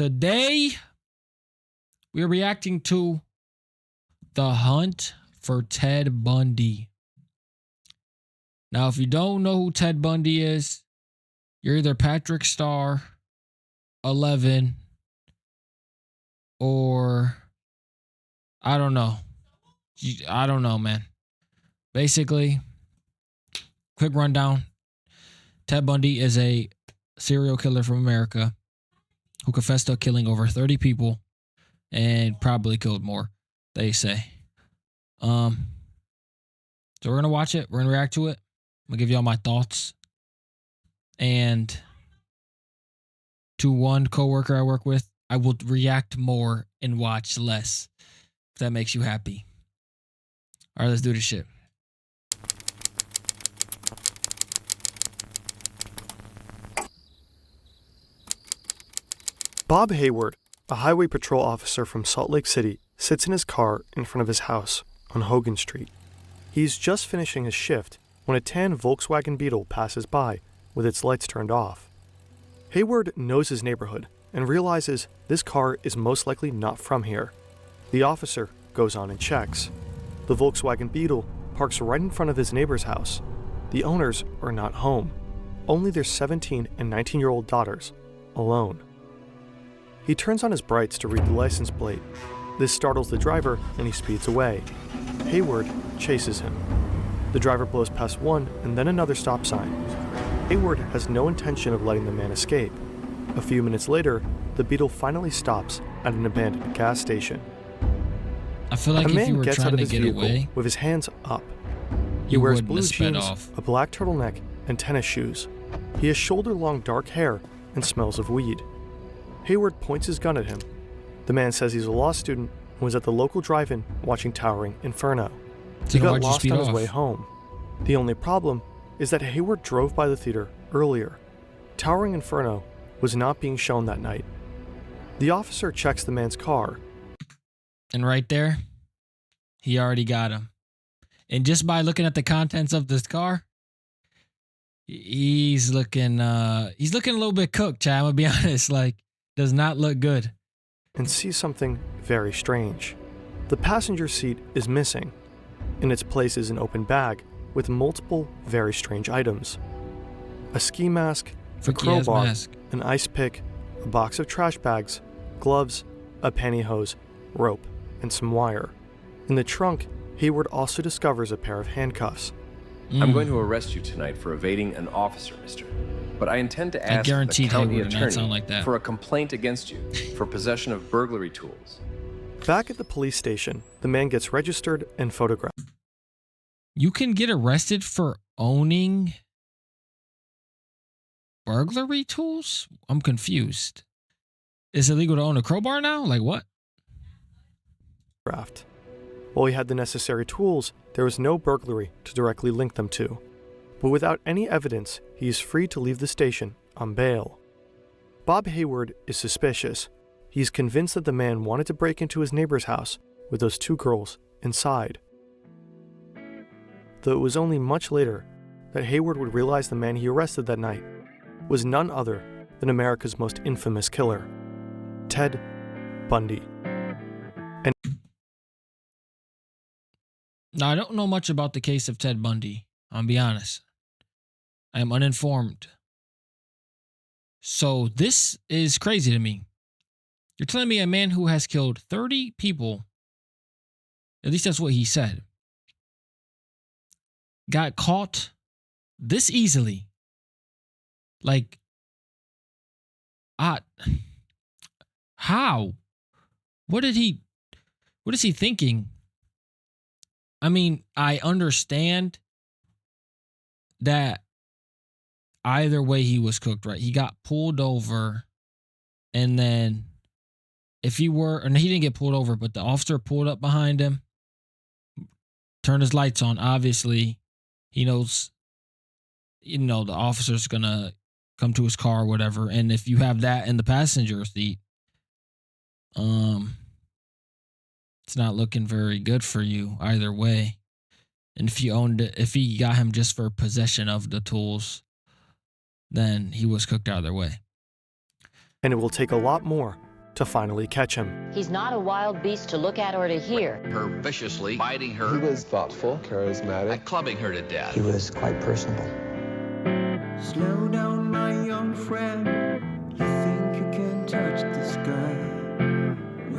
Today, we're reacting to The Hunt for Ted Bundy. Now, if you don't know who Ted Bundy is, you're either Patrick Star, 11, or I don't know. I don't know, man. Basically, quick rundown. Ted Bundy is a serial killer from America who confessed to killing over 30 people and probably killed more, they say. So we're going to watch it. We're going to react to it. I'm going to give y'all my thoughts. And to one coworker I work with, I will react more and watch less. If that makes you happy. All right, let's do this shit. Bob Hayward, a highway patrol officer from Salt Lake City, sits in his car in front of his house on Hogan Street. He's just finishing his shift when a tan Volkswagen Beetle passes by with its lights turned off. Hayward knows his neighborhood and realizes this car is most likely not from here. The officer goes on and checks. The Volkswagen Beetle parks right in front of his neighbor's house. The owners are not home, only their 17 and 19-year-old daughters, alone. He turns on his brights to read the license plate. This startles the driver and he speeds away. Hayward chases him. The driver blows past one and then another stop sign. Hayward has no intention of letting the man escape. A few minutes later, the Beetle finally stops at an abandoned gas station. I feel like a if man you were gets trying out of to his get vehicle away, with his hands up. He you wears wouldn't blue have sped jeans, off. a black turtleneck, and tennis shoes. He has shoulder-long dark hair and smells of weed. Hayward points his gun at him. The man says he's a law student and was at the local drive-in watching Towering Inferno. So He then got why'd you lost speed on his off? way home. The only problem is that Hayward drove by the theater earlier. Towering Inferno was not being shown that night. The officer checks the man's car. And right there, he already got him. And just by looking at the contents of this car, he's looking a little bit cooked, Chad. I'm gonna be honest. Like, does not look good. And sees something very strange. The passenger seat is missing. In its place is an open bag with multiple very strange items. A ski mask, a Freaky ass crowbar, mask. an ice pick, a box of trash bags, gloves, a pantyhose, rope, and some wire. In the trunk, Hayward also discovers a pair of handcuffs. I'm going to arrest you tonight for evading an officer, mister. But I intend to ask the guaranteed county Hayward would not sound attorney like that. for a complaint against you for possession of burglary tools. Back at the police station, the man gets registered and photographed. You can get arrested for owning burglary tools? I'm confused. Is it illegal to own a crowbar now? Like what? While he had the necessary tools, there was no burglary to directly link them to. But without any evidence, he is free to leave the station on bail. Bob Hayward is suspicious. He is convinced that the man wanted to break into his neighbor's house with those two girls inside. Though it was only much later that Hayward would realize the man he arrested that night was none other than America's most infamous killer, Ted Bundy. Now, I don't know much about the case of Ted Bundy. I'll be honest. I am uninformed. So this is crazy to me. You're telling me a man who has killed 30 people, at least that's what he said, got caught this easily. Like, how? What is he thinking? I mean, I understand that either way he was cooked, right? He got pulled over, and then if he didn't get pulled over, but the officer pulled up behind him, turned his lights on. Obviously, he knows, the officer's gonna come to his car or whatever. And if you have that in the passenger seat, it's not looking very good for you either way. And if he got him just for possession of the tools, then he was cooked either way. And it will take a lot more to finally catch him. He's not a wild beast to look at or to hear. Her viciously, biting her. He was thoughtful, charismatic. And clubbing her to death. He was quite personable. Slow down, my young friend. You think you can touch the sky?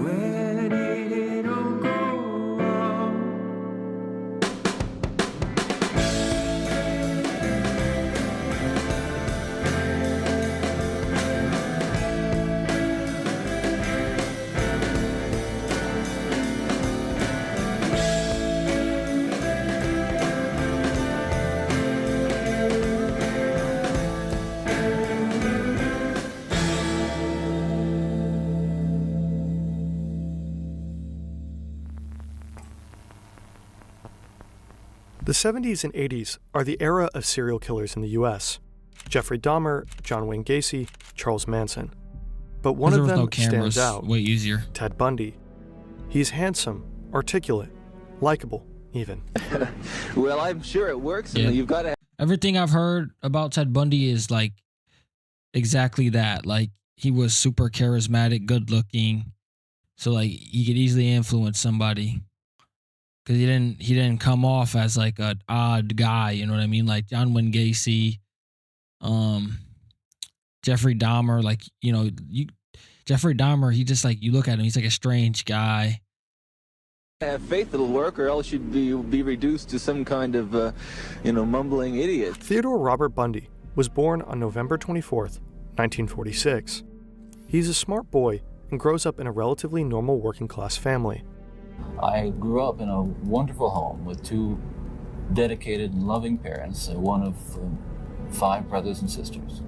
Where did it all go wrong? The 70s and 80s are the era of serial killers in the US. Jeffrey Dahmer, John Wayne Gacy, Charles Manson. But one of them stands out. Way easier. Ted Bundy. He's handsome, articulate, likable, even. Well, I'm sure it works. Yeah. And you've got to. Everything I've heard about Ted Bundy is like exactly that. Like he was super charismatic, good looking. So like he could easily influence somebody. Cause he didn't come off as like an odd guy, you know what I mean? Like John Wayne Gacy, Jeffrey Dahmer, like, you know, Jeffrey Dahmer, he just like, you look at him, he's like a strange guy. Have faith it'll work, or else you'd be reduced to some kind of, mumbling idiot. Theodore Robert Bundy was born on November 24th, 1946. He's a smart boy and grows up in a relatively normal working-class family. I grew up in a wonderful home with two dedicated and loving parents, one of 5 brothers and sisters.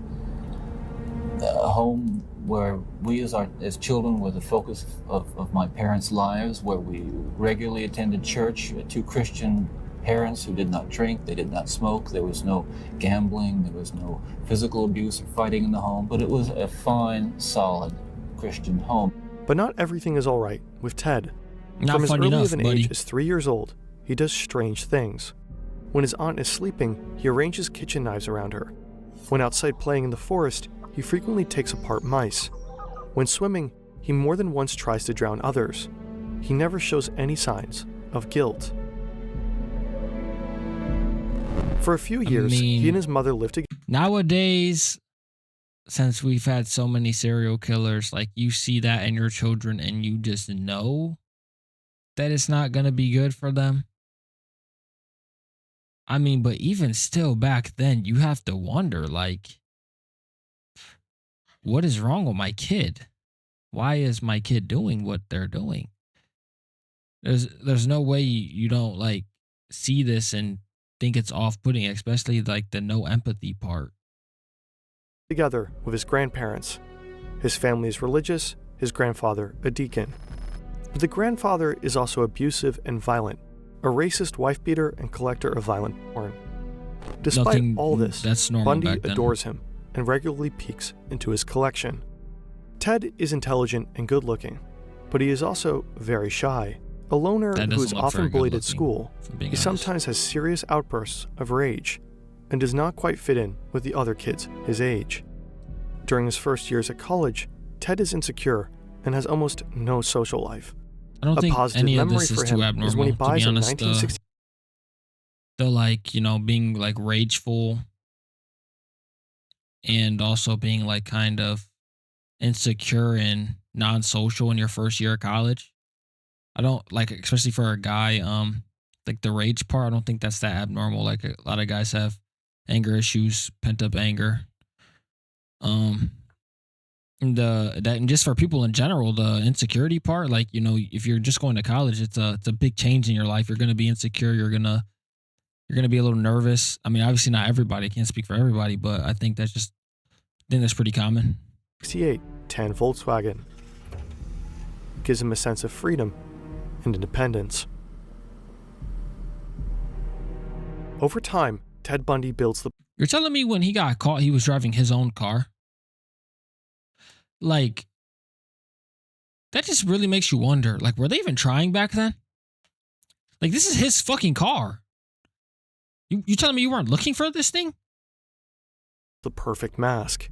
A home where we as children were the focus of my parents' lives, where we regularly attended church, 2 Christian parents who did not drink, they did not smoke, there was no gambling, there was no physical abuse or fighting in the home, but it was a fine, solid Christian home. But not everything is all right with Ted. Not From as funny early enough, of an buddy. age as 3 years old, he does strange things. When his aunt is sleeping, he arranges kitchen knives around her. When outside playing in the forest, he frequently takes apart mice. When swimming, he more than once tries to drown others. He never shows any signs of guilt. For a few years, he and his mother lived together. Nowadays, since we've had so many serial killers, like you see that in your children and you just know that it's not going to be good for them. I mean, but even still back then, you have to wonder, like, what is wrong with my kid? Why is my kid doing what they're doing? There's no way you don't like see this and think it's off-putting, especially like the no empathy part. Together with his grandparents. His family is religious, his grandfather a deacon. But the grandfather is also abusive and violent, a racist wife-beater and collector of violent porn. Despite all this, Bundy adores him and regularly peeks into his collection. Ted is intelligent and good-looking, but he is also very shy. A loner who is often bullied at school, he sometimes has serious outbursts of rage and does not quite fit in with the other kids his age. During his first years at college, Ted is insecure and has almost no social life. I don't think any of this is too is when he abnormal, buys to be a honest. 1960 The like, you know, being like rageful and also being like kind of insecure and non-social in your first year of college. I don't like, especially for a guy, like the rage part, I don't think that's that abnormal. Like a lot of guys have anger issues, pent up anger. And just for people in general, the insecurity part, like, you know, if you're just going to college, it's a big change in your life. You're going to be insecure. You're going to be a little nervous. I mean, obviously not everybody, I can't speak for everybody, but I think that's pretty common. 68 tan Volkswagen gives him a sense of freedom and independence. Over time, Ted Bundy builds the... You're telling me when he got caught, he was driving his own car? Like, that just really makes you wonder. Like, were they even trying back then? Like, this is his fucking car. You telling me you weren't looking for this thing? The perfect mask.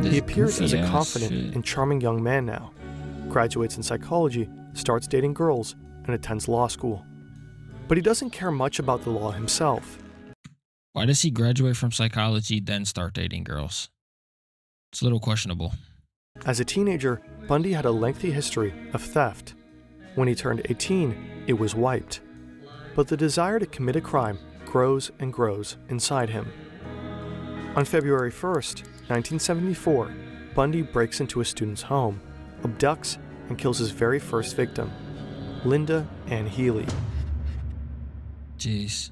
He appears as a goofy-ass confident shit. and charming young man now. Graduates in psychology, starts dating girls, and attends law school. But he doesn't care much about the law himself. Why does he graduate from psychology, then start dating girls? It's a little questionable. As a teenager, Bundy had a lengthy history of theft. When he turned 18, it was wiped. But the desire to commit a crime grows and grows inside him. On February 1st, 1974, Bundy breaks into a student's home, abducts, and kills his very first victim, Linda Ann Healy. Jeez.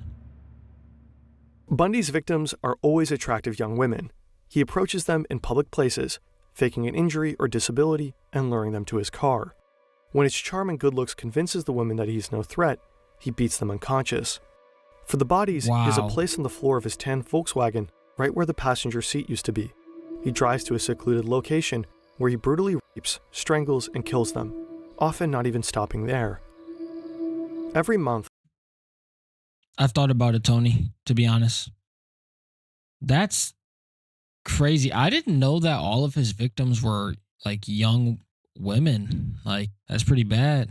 Bundy's victims are always attractive young women. He approaches them in public places, faking an injury or disability and luring them to his car. When his charm and good looks convinces the women that he's no threat, he beats them unconscious. For the bodies, he has a Wow. place on the floor of his tan Volkswagen, right where the passenger seat used to be. He drives to a secluded location where he brutally rapes, strangles, and kills them, often not even stopping there. Every month, I've thought about it, Tony, to be honest. That's crazy. I didn't know that all of his victims were like young women. Like, that's pretty bad.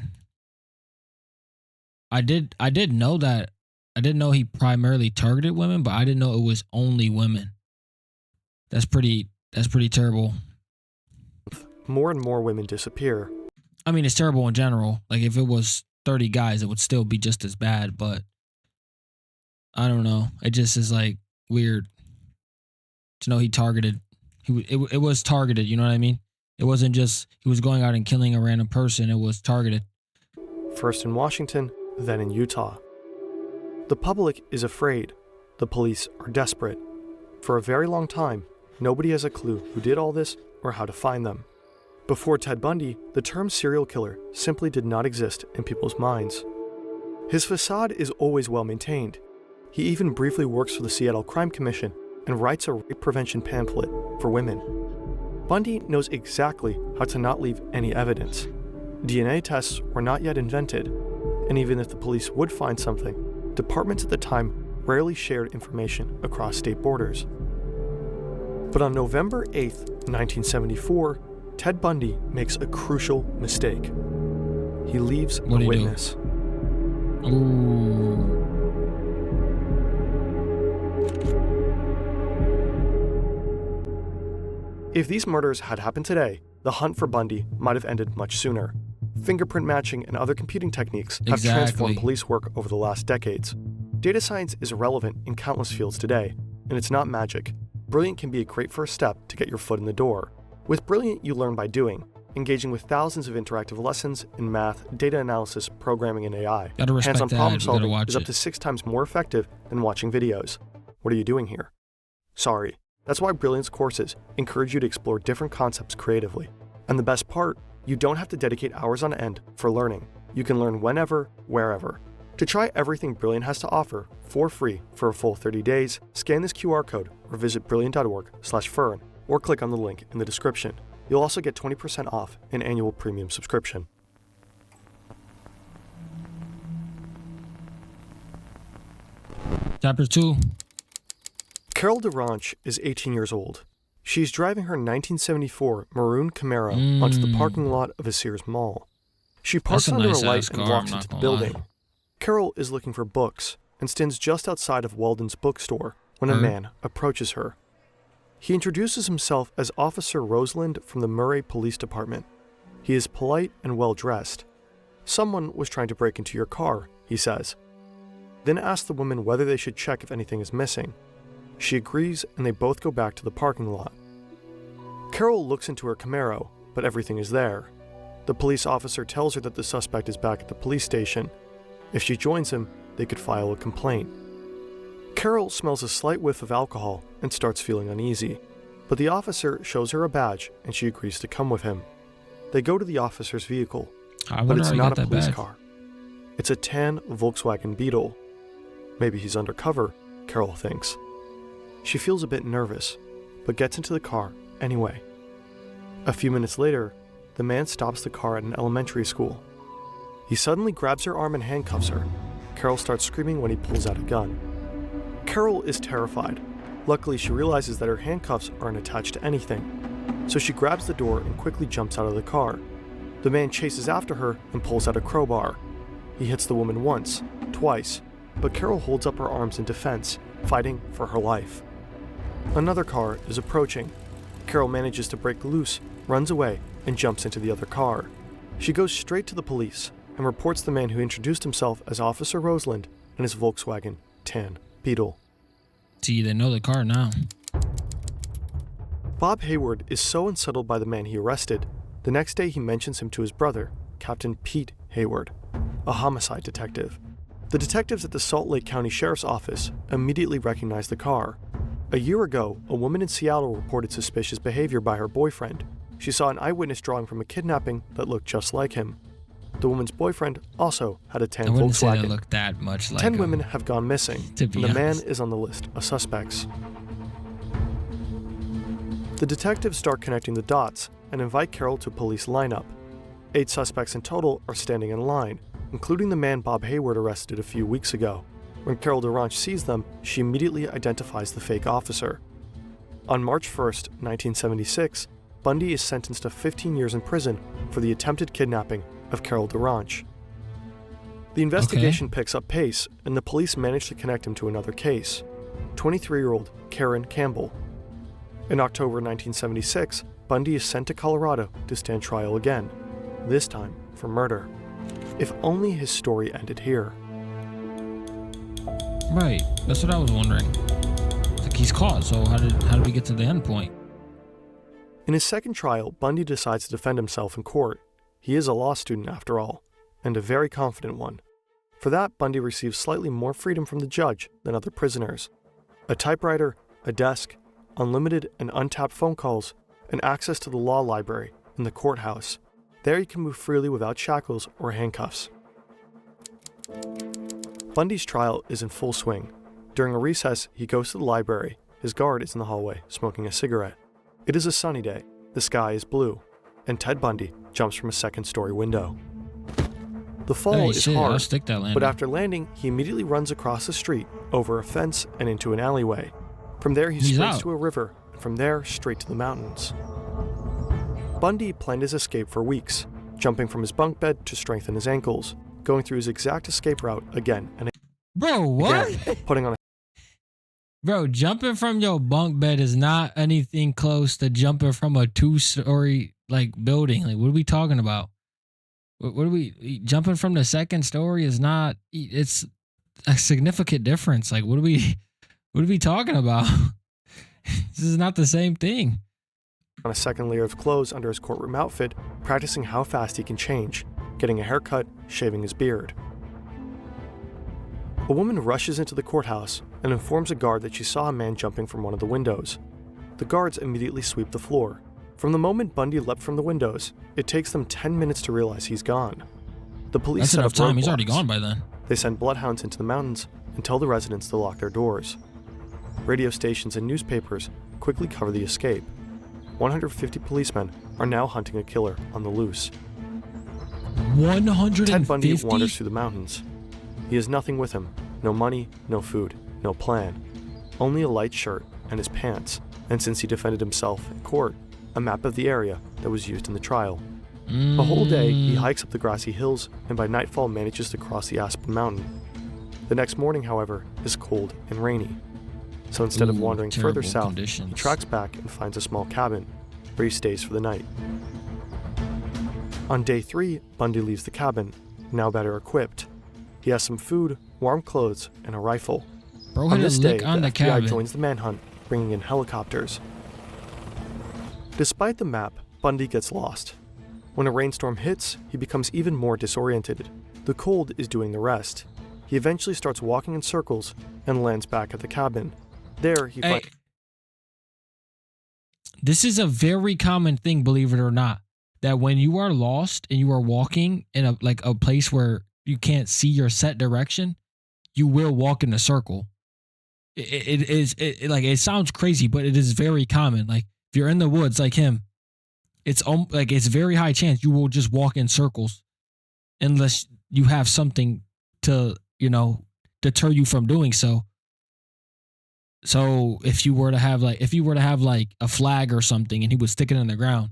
I did know that. I didn't know he primarily targeted women, but I didn't know it was only women. That's pretty terrible. more and more women disappear. I mean, it's terrible in general. Like, if it was 30 guys, it would still be just as bad, but I don't know. It just is like weird to know he targeted. It was targeted, you know what I mean? It wasn't just he was going out and killing a random person. It was targeted. First in Washington, then in Utah. The public is afraid. The police are desperate. For a very long time, nobody has a clue who did all this or how to find them. Before Ted Bundy, the term serial killer simply did not exist in people's minds. His facade is always well maintained. He even briefly works for the Seattle Crime Commission and writes a rape prevention pamphlet for women. Bundy knows exactly how to not leave any evidence. DNA tests were not yet invented, and even if the police would find something, departments at the time rarely shared information across state borders. But on November 8th, 1974, Ted Bundy makes a crucial mistake. He leaves a witness. Ooh. If these murders had happened today, the hunt for Bundy might have ended much sooner. Fingerprint matching and other computing techniques have transformed police work over the last decades. Data science is relevant in countless fields today, and it's not magic. Brilliant can be a great first step to get your foot in the door. With Brilliant, you learn by doing, engaging with thousands of interactive lessons in math, data analysis, programming, and AI. Hands-on problem solving is up to 6 times more effective than watching videos. What are you doing here? Sorry. That's why Brilliant's courses encourage you to explore different concepts creatively. And the best part, you don't have to dedicate hours on end for learning. You can learn whenever, wherever. To try everything Brilliant has to offer for free for a full 30 days, scan this QR code or visit brilliant.org/fern or click on the link in the description. You'll also get 20% off an annual premium subscription. Chapter 2. Carol DeRanch is 18 years old. She's driving her 1974 maroon Camaro onto the parking lot of a Sears mall. She parks under a light and walks into the building. Carol is looking for books and stands just outside of Weldon's bookstore when a man approaches her. He introduces himself as Officer Roseland from the Murray Police Department. He is polite and well-dressed. Someone was trying to break into your car, he says. Then asks the woman whether they should check if anything is missing. She agrees, and they both go back to the parking lot. Carol looks into her Camaro, but everything is there. The police officer tells her that the suspect is back at the police station. If she joins him, they could file a complaint. Carol smells a slight whiff of alcohol and starts feeling uneasy, but the officer shows her a badge and she agrees to come with him. They go to the officer's vehicle, but it's not a police car. It's a tan Volkswagen Beetle. Maybe he's undercover, Carol thinks. She feels a bit nervous, but gets into the car anyway. A few minutes later, the man stops the car at an elementary school. He suddenly grabs her arm and handcuffs her. Carol starts screaming when he pulls out a gun. Carol is terrified. Luckily, she realizes that her handcuffs aren't attached to anything, so she grabs the door and quickly jumps out of the car. The man chases after her and pulls out a crowbar. He hits the woman once, twice, but Carol holds up her arms in defense, fighting for her life. Another car is approaching. Carol manages to break loose, runs away, and jumps into the other car. She goes straight to the police and reports the man who introduced himself as Officer Roseland in his Volkswagen tan Beetle. See, they know the car now. Bob Hayward is so unsettled by the man he arrested, the next day he mentions him to his brother, Captain Pete Hayward, a homicide detective. The detectives at the Salt Lake County Sheriff's Office immediately recognize the car. A year ago, a woman in Seattle reported suspicious behavior by her boyfriend. She saw an eyewitness drawing from a kidnapping that looked just like him. The woman's boyfriend also had a tan I wouldn't say Volkswagen. they look that much like 10 him, women have gone missing, to and be the man honest. is on the list of suspects. The detectives start connecting the dots and invite Carol to a police lineup. 8 suspects in total are standing in line, including the man Bob Hayward arrested a few weeks ago. When Carol DeRanche sees them, she immediately identifies the fake officer. On March 1st, 1976, Bundy is sentenced to 15 years in prison for the attempted kidnapping of Carol DeRanche. The investigation picks up pace, and the police manage to connect him to another case, 23-year-old Karen Campbell. In October 1976, Bundy is sent to Colorado to stand trial again, this time for murder. If only his story ended here. Right, that's what I was wondering. It's like he's caught, so how did we get to the end point? In his second trial, Bundy decides to defend himself in court. He is a law student after all, and a very confident one. For that, Bundy receives slightly more freedom from the judge than other prisoners. A typewriter, a desk, unlimited and untapped phone calls, and access to the law library in the courthouse. There he can move freely without shackles or handcuffs. Bundy's trial is in full swing. During a recess, he goes to the library. His guard is in the hallway, smoking a cigarette. It is a sunny day, the sky is blue, and Ted Bundy jumps from a second-story window. The fall Hey, is shit, I'll hard, stick that landing. but after landing, he immediately runs across the street, over a fence, and into an alleyway. From there, he He's sprints out. to a river, and from there, straight to the mountains. Bundy planned his escape for weeks, jumping from his bunk bed to strengthen his ankles, going through his exact escape route again and Bro, what? again, putting on a Bro, jumping from your bunk bed is not anything close to jumping from a 2-story like building. Like, what are we talking about? What are we jumping from the second story is not. It's a significant difference. Like, what are we talking about? This is not the same thing. on a second layer of clothes under his courtroom outfit, practicing how fast he can change, getting a haircut, shaving his beard. A woman rushes into the courthouse and informs a guard that she saw a man jumping from one of the windows. The guards immediately sweep the floor. From the moment Bundy leapt from the windows, it takes them 10 minutes to realize he's gone. The police That's set enough up time. He's already roadblocks. gone by then. They send bloodhounds into the mountains and tell the residents to lock their doors. Radio stations and newspapers quickly cover the escape. 150 policemen are now hunting a killer on the loose. 150? Ted Bundy wanders through the mountains. He has nothing with him. No money, no food, no plan. Only a light shirt and his pants, and since he defended himself in court, a map of the area that was used in the trial. The whole day, he hikes up the grassy hills and by nightfall manages to cross the Aspen Mountain. The next morning, however, is cold and rainy. So instead of wandering further terrible south, conditions. he tracks back and finds a small cabin where he stays for the night. On day 3, Bundy leaves the cabin, now better equipped. He has some food, warm clothes, and a rifle. Bro On had a this day, lick on the the FBI cabin. joins the manhunt, bringing in helicopters. Despite the map, Bundy gets lost. When a rainstorm hits, he becomes even more disoriented. The cold is doing the rest. He eventually starts walking in circles and lands back at the cabin. There, he Hey, finds... this is a very common thing, believe it or not, that when you are lost and you are walking in a place where you can't see your set direction, you will walk in a circle. It sounds crazy, but it is very common. Like if you're in the woods like him, it's very high chance you will just walk in circles unless you have something to, deter you from doing so. So if you were to have like a flag or something and he would stick it in the ground,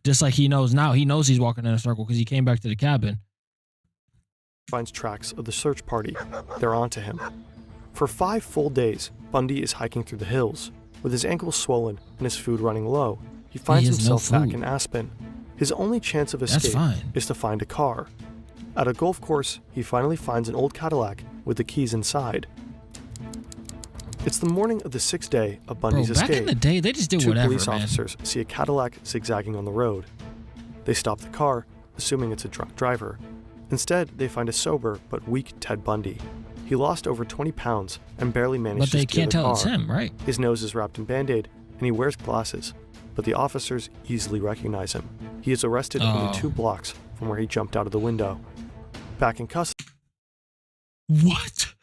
just like he knows now, he knows he's walking in a circle because he came back to the cabin. Finds tracks of the search party. They're onto him. For 5 full days, Bundy is hiking through the hills. With his ankles swollen and his food running low, he finds himself back in Aspen. His only chance of escape is to find a car. At a golf course, he finally finds an old Cadillac with the keys inside. It's the morning of the 6th day of Bundy's escape. Back in the day, they just did whatever, Two police officers see a Cadillac zigzagging on the road. They stop the car, assuming it's a drunk driver. Instead, they find a sober but weak Ted Bundy. He lost over 20 pounds and barely managed to steer the car. But they can't tell it's him, right? His nose is wrapped in Band-Aid, and he wears glasses. But the officers easily recognize him. He is arrested only 2 blocks from where he jumped out of the window. Back in custody. What?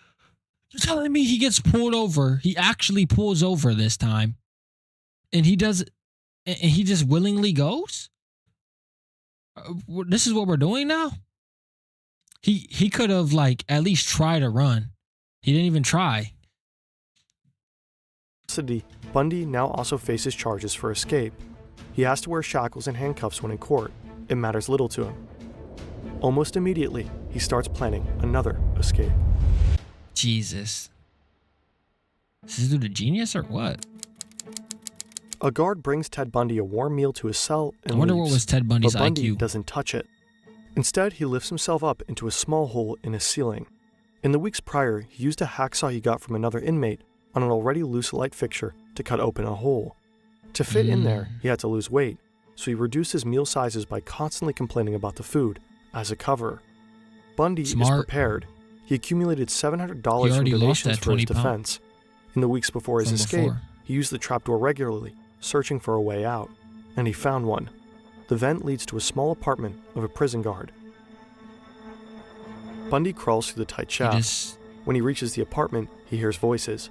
You're telling me he gets pulled over? He actually pulls over this time, and he just willingly goes? This is what we're doing now? He could have like at least tried to run. He didn't even try. Bundy now also faces charges for escape. He has to wear shackles and handcuffs when in court. It matters little to him. Almost immediately, he starts planning another escape. Jesus. Is this dude a genius or what? A guard brings Ted Bundy a warm meal to his cell and I wonder leaves, what was Ted Bundy's but Bundy IQ. doesn't touch it. Instead, he lifts himself up into a small hole in his ceiling. In the weeks prior, he used a hacksaw he got from another inmate on an already loose light fixture to cut open a hole. To fit in there, he had to lose weight, so he reduced his meal sizes by constantly complaining about the food as a cover. Bundy is prepared. He accumulated $700 from donations for his defense. In the weeks before his escape, he used the trapdoor regularly, searching for a way out, and he found one. The vent leads to a small apartment of a prison guard. Bundy crawls through the tight shaft. When he reaches the apartment, he hears voices.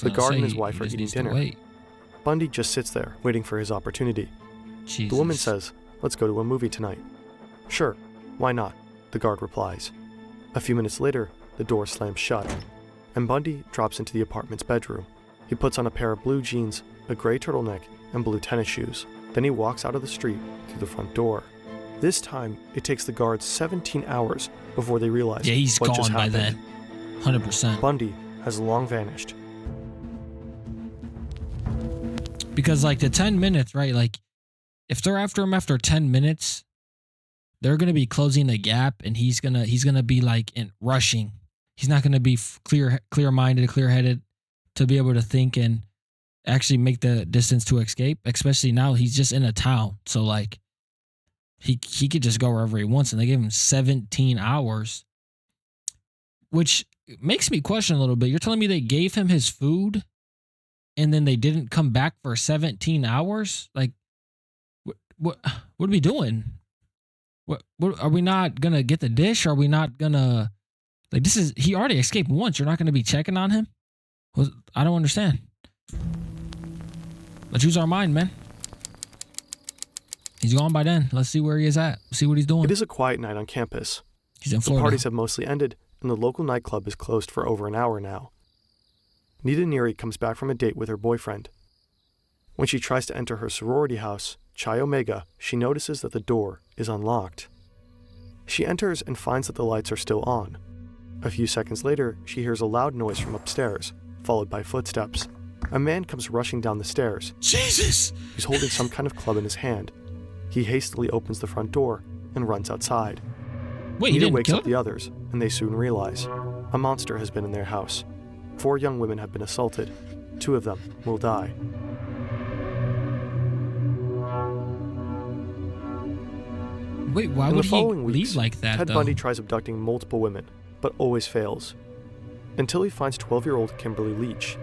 The guard and his wife are eating dinner. Bundy just sits there, waiting for his opportunity. The woman says, "Let's go to a movie tonight." "Sure, why not?" the guard replies. A few minutes later, the door slams shut, and Bundy drops into the apartment's bedroom. He puts on a pair of blue jeans, a gray turtleneck, and blue tennis shoes. Then he walks out of the street through the front door. This time, it takes the guards 17 hours before they realize he's what gone just happened. by then. 100%. Bundy has long vanished. Because like the 10 minutes, right? Like if they're after him after 10 minutes, they're going to be closing the gap and he's going to be like rushing. He's not going to be clear-minded, clear-headed to be able to think and actually make the distance to escape, especially now he's just in a town. So like he could just go wherever he wants and they gave him 17 hours, which makes me question a little bit. You're telling me they gave him his food and then they didn't come back for 17 hours? Like what are we doing? What are we not going to get the dish? Are we not going to like he already escaped once. You're not going to be checking on him? I don't understand. Let's use our mind, man. He's gone by then. Let's see where he is at. See what he's doing. It is a quiet night on campus. He's in Florida. The parties have mostly ended, and the local nightclub is closed for over an hour now. Nita Neary comes back from a date with her boyfriend. When she tries to enter her sorority house, Chi Omega, she notices that the door is unlocked. She enters and finds that the lights are still on. A few seconds later, she hears a loud noise from upstairs, followed by footsteps. A man comes rushing down the stairs. Jesus! He's holding some kind of club in his hand. He hastily opens the front door and runs outside. Wait, Nita wakes up the others, and they soon realize a monster has been in their house. 4 young women have been assaulted. 2 of them will die. Wait, why would he leave like that, Ted Bundy tries abducting multiple women, but always fails. Until he finds 12-year-old Kimberly Leach.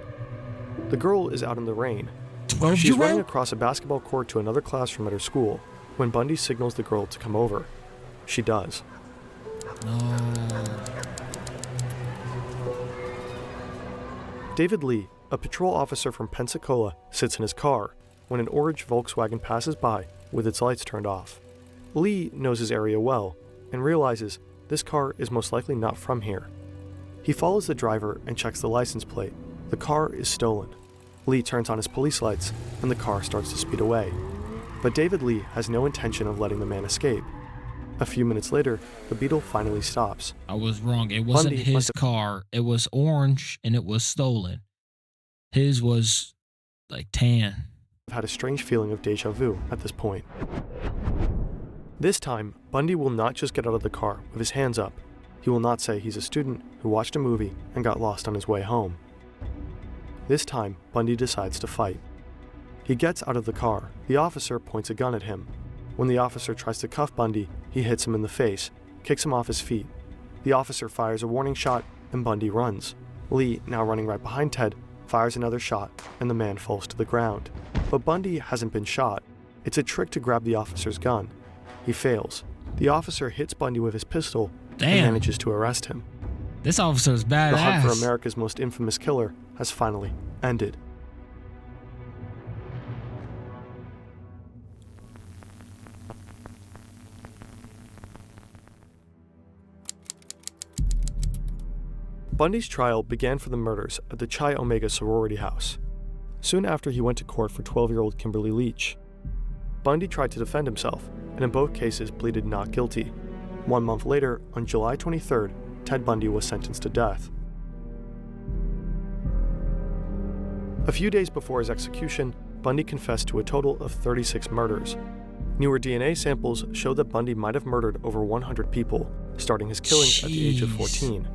The girl is out in the rain. 12-year-old? She's running across a basketball court to another classroom at her school when Bundy signals the girl to come over. She does. No. David Lee, a patrol officer from Pensacola, sits in his car when an orange Volkswagen passes by with its lights turned off. Lee knows his area well and realizes this car is most likely not from here. He follows the driver and checks the license plate, The car is stolen. Lee turns on his police lights, and the car starts to speed away. But David Lee has no intention of letting the man escape. A few minutes later, the Beetle finally stops. I was wrong. It wasn't Bundy his car. It was orange and it was stolen. His was like tan. I've had a strange feeling of deja vu at this point. This time, Bundy will not just get out of the car with his hands up. He will not say he's a student who watched a movie and got lost on his way home. This time, Bundy decides to fight. He gets out of the car. The officer points a gun at him. When the officer tries to cuff Bundy, he hits him in the face, kicks him off his feet. The officer fires a warning shot, and Bundy runs. Lee, now running right behind Ted, fires another shot, and the man falls to the ground. But Bundy hasn't been shot. It's a trick to grab the officer's gun. He fails. The officer hits Bundy with his pistol and manages to arrest him. This officer's badass. The hunt for America's most infamous killer has finally ended. Bundy's trial began for the murders at the Chi Omega sorority house. Soon after, he went to court for 12-year-old Kimberly Leach. Bundy tried to defend himself, and in both cases pleaded not guilty. 1 month later, on July 23rd, Ted Bundy was sentenced to death. A few days before his execution, Bundy confessed to a total of 36 murders. Newer DNA samples showed that Bundy might have murdered over 100 people, starting his killings at the age of 14.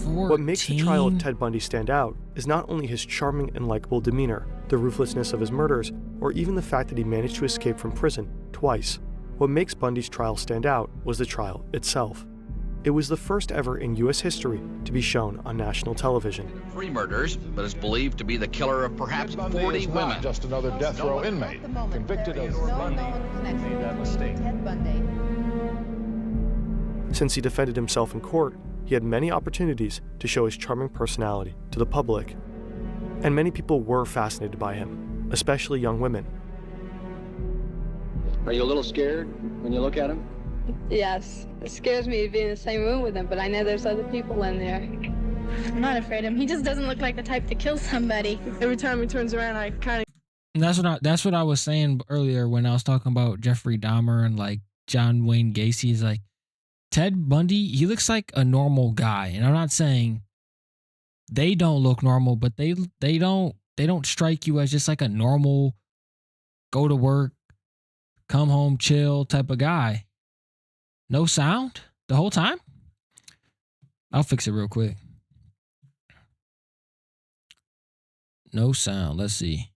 What makes the trial of Ted Bundy stand out is not only his charming and likable demeanor, the ruthlessness of his murders, or even the fact that he managed to escape from prison twice. What makes Bundy's trial stand out was the trial itself. It was the first ever in U.S. history to be shown on national television. 3 murders, but is believed to be the killer of perhaps 40 women. Not just another death row inmate convicted of Ted Bundy. Since he defended himself in court, he had many opportunities to show his charming personality to the public. And many people were fascinated by him, especially young women. Are you a little scared when you look at him? Yes. It scares me to be in the same room with him, but I know there's other people in there. I'm not afraid of him. He just doesn't look like the type to kill somebody. Every time he turns around, I kind of... That's what I was saying earlier when I was talking about Jeffrey Dahmer and like John Wayne Gacy. He's like, Ted Bundy, he looks like a normal guy. And I'm not saying they don't look normal, but they don't strike you as just like a normal go to work, come home, chill type of guy. No sound the whole time? I'll fix it real quick. No sound. Let's see.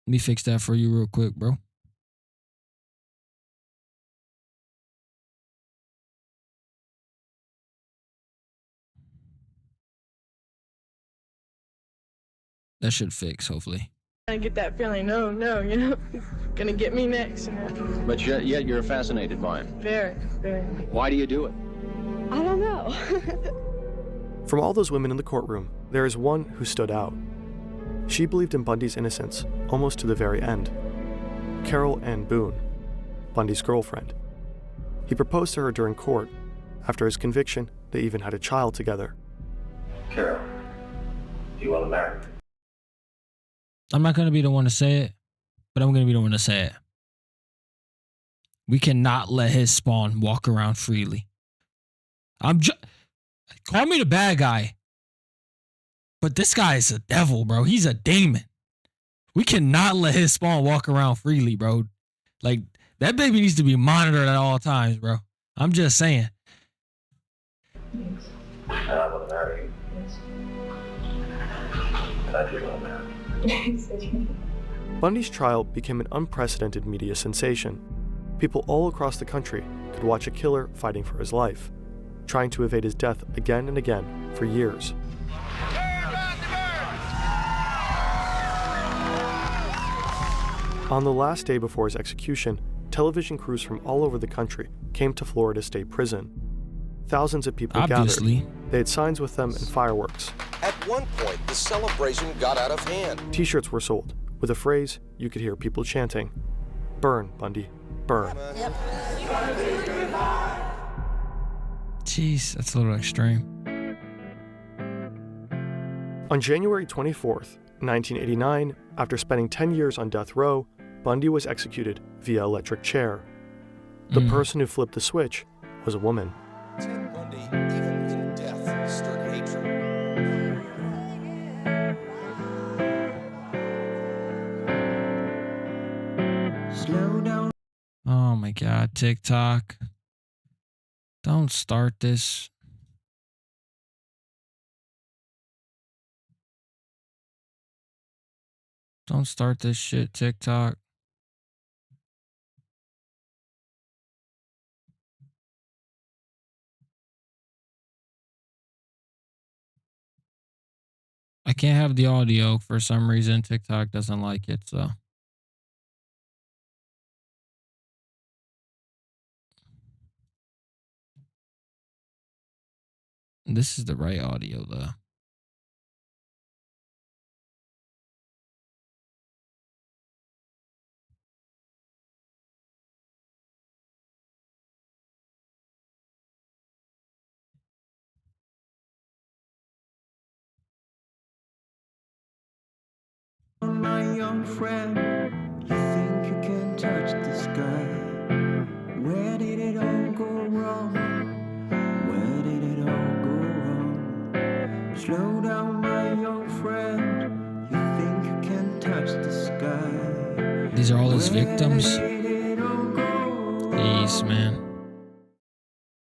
Let me fix that for you real quick, bro. That should fix, hopefully. I get that feeling, no, you know, he's gonna get me next, you know. But yet you're fascinated by him. Very, very. Why do you do it? I don't know. From all those women in the courtroom, there is one who stood out. She believed in Bundy's innocence almost to the very end. Carol Ann Boone, Bundy's girlfriend. He proposed to her during court. After his conviction, they even had a child together. Carol, do you want to marry me? I'm not going to be the one to say it, but I'm going to be the one to say it. We cannot let his spawn walk around freely. Call me the bad guy, but this guy is a devil, bro. He's a demon. We cannot let his spawn walk around freely, bro. Like, that baby needs to be monitored at all times, bro. I'm just saying. And I want to marry you. Yes. And I do want to marry you. Bundy's trial became an unprecedented media sensation. People all across the country could watch a killer fighting for his life, trying to evade his death again and again for years. On the last day before his execution, television crews from all over the country came to Florida State Prison. Thousands of people gathered. They had signs with them and fireworks. At one point, the celebration got out of hand. T-shirts were sold with a phrase you could hear people chanting, "Burn, Bundy. burn. Jeez, that's a little extreme. On January 24th, 1989, after spending 10 years on death row, Bundy was executed via electric chair. The person who flipped the switch was a woman. Ted Bundy, even in death, stirred hatred. Slow down. Oh my God, TikTok. Don't start this. Don't start this shit, TikTok. I can't have the audio for some reason. TikTok doesn't like it, so. This is the right audio, though. My young friend, you think you can touch the sky? Where did it all go wrong? Where did it all go wrong? Slow down, my young friend, you think you can touch the sky? These are all his victims. Jeez, man.